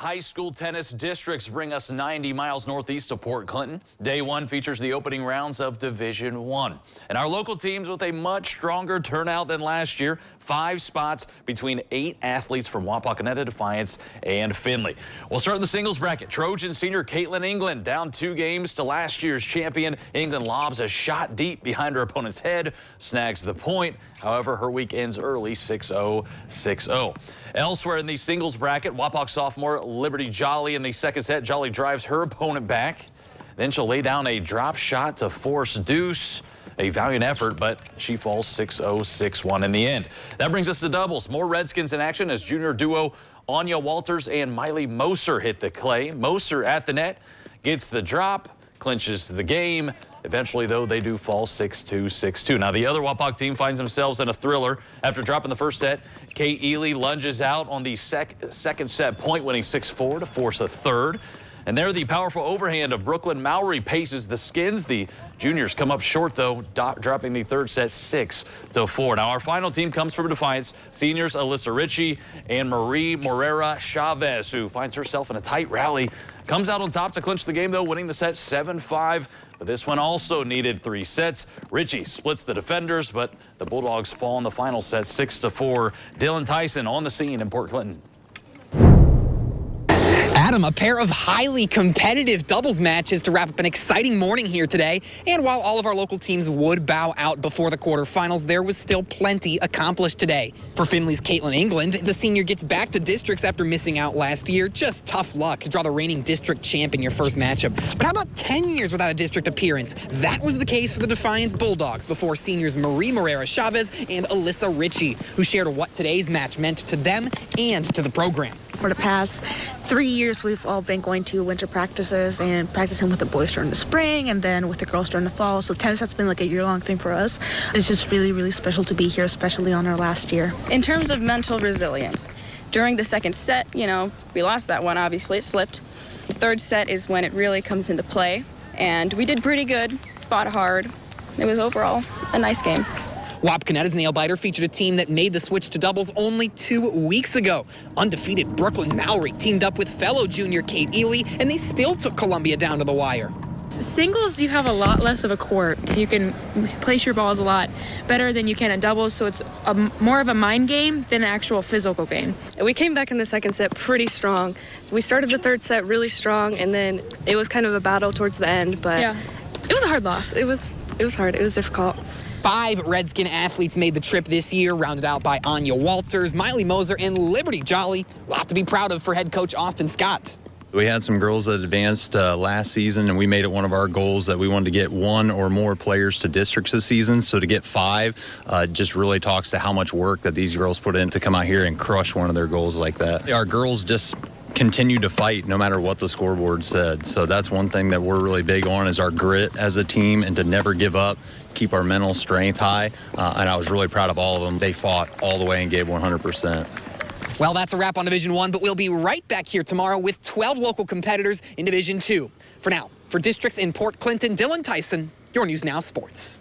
High school tennis districts bring us 90 miles northeast of Port Clinton. Day one features the opening rounds of Division I. And our local teams with a much stronger turnout than last year. 5 spots between 8 athletes from Wapakoneta, Defiance, and Findlay. We'll start in the singles bracket. Trojan senior Caitlin England down 2 games to last year's champion. England lobs a shot deep behind her opponent's head, snags the point. However, her week ends early, 6-0, 6-0. Elsewhere in the singles bracket, Wapak sophomore Liberty Jolly in the second set. Jolly drives her opponent back. Then she'll lay down a drop shot to force deuce. A valiant effort, but she falls 6-0, 6-1 in the end. That brings us to doubles. More Redskins in action as junior duo Anya Walters and Miley Moser hit the clay. Moser at the net, gets the drop, clinches the game. Eventually, though, they do fall 6-2, 6-2. Now, the other Wapak team finds themselves in a thriller. After dropping the first set, Kate Ely lunges out on the second set point, winning 6-4 to force a third. And there, the powerful overhand of Brooklyn Mowry paces the Skins. The juniors come up short, though, dropping the third set 6-4. Now, our final team comes from Defiance. Seniors Alyssa Ritchie and Marie Morera Chavez, who finds herself in a tight rally. Comes out on top to clinch the game, though, winning the set 7-5. But this one also needed 3 sets. Ritchie splits the defenders, but the Bulldogs fall in the final set 6-4. Dylan Tyson on the scene in Port Clinton. Adam, a pair of highly competitive doubles matches to wrap up an exciting morning here today. And while all of our local teams would bow out before the quarterfinals, there was still plenty accomplished today. For Findlay's Caitlin England, the senior gets back to districts after missing out last year. Just tough luck to draw the reigning district champ in your first matchup. But how about 10 years without a district appearance? That was the case for the Defiance Bulldogs before seniors Marie Morera Chavez and Alyssa Ritchie, who shared what today's match meant to them and to the program. For the past 3 years, we've all been going to winter practices and practicing with the boys during the spring and then with the girls during the fall. So tennis has been like a year-long thing for us. It's just really, really special to be here, especially on our last year. In terms of mental resilience, during the second set, we lost that one, obviously, it slipped. The third set is when it really comes into play. And we did pretty good, fought hard. It was overall a nice game. Wapakoneta's Nail Biter featured a team that made the switch to doubles only 2 weeks ago. Undefeated Brooklyn Mowry teamed up with fellow junior Kate Ely, and they still took Columbia down to the wire. Singles, you have a lot less of a court, so you can place your balls a lot better than you can in doubles, so it's more of a mind game than an actual physical game. We came back in the second set pretty strong. We started the third set really strong, and then it was kind of a battle towards the end, but yeah. It was a hard loss. It was hard. It was difficult. 5 Redskin athletes made the trip this year, rounded out by Anya Walters, Miley Moser, and Liberty Jolly. A lot to be proud of for head coach Austin Scott. We had some girls that advanced last season, and we made it one of our goals that we wanted to get 1 or more players to districts this season. So to get 5 just really talks to how much work that these girls put in to come out here and crush one of their goals like that. Our girls just continue to fight no matter what the scoreboard said. So that's one thing that we're really big on is our grit as a team and to never give up, keep our mental strength high. And I was really proud of all of them. They fought all the way and gave 100%. Well, that's a wrap on Division I, but we'll be right back here tomorrow with 12 local competitors in Division II. For now, for districts in Port Clinton, Dylan Tyson, your News Now Sports.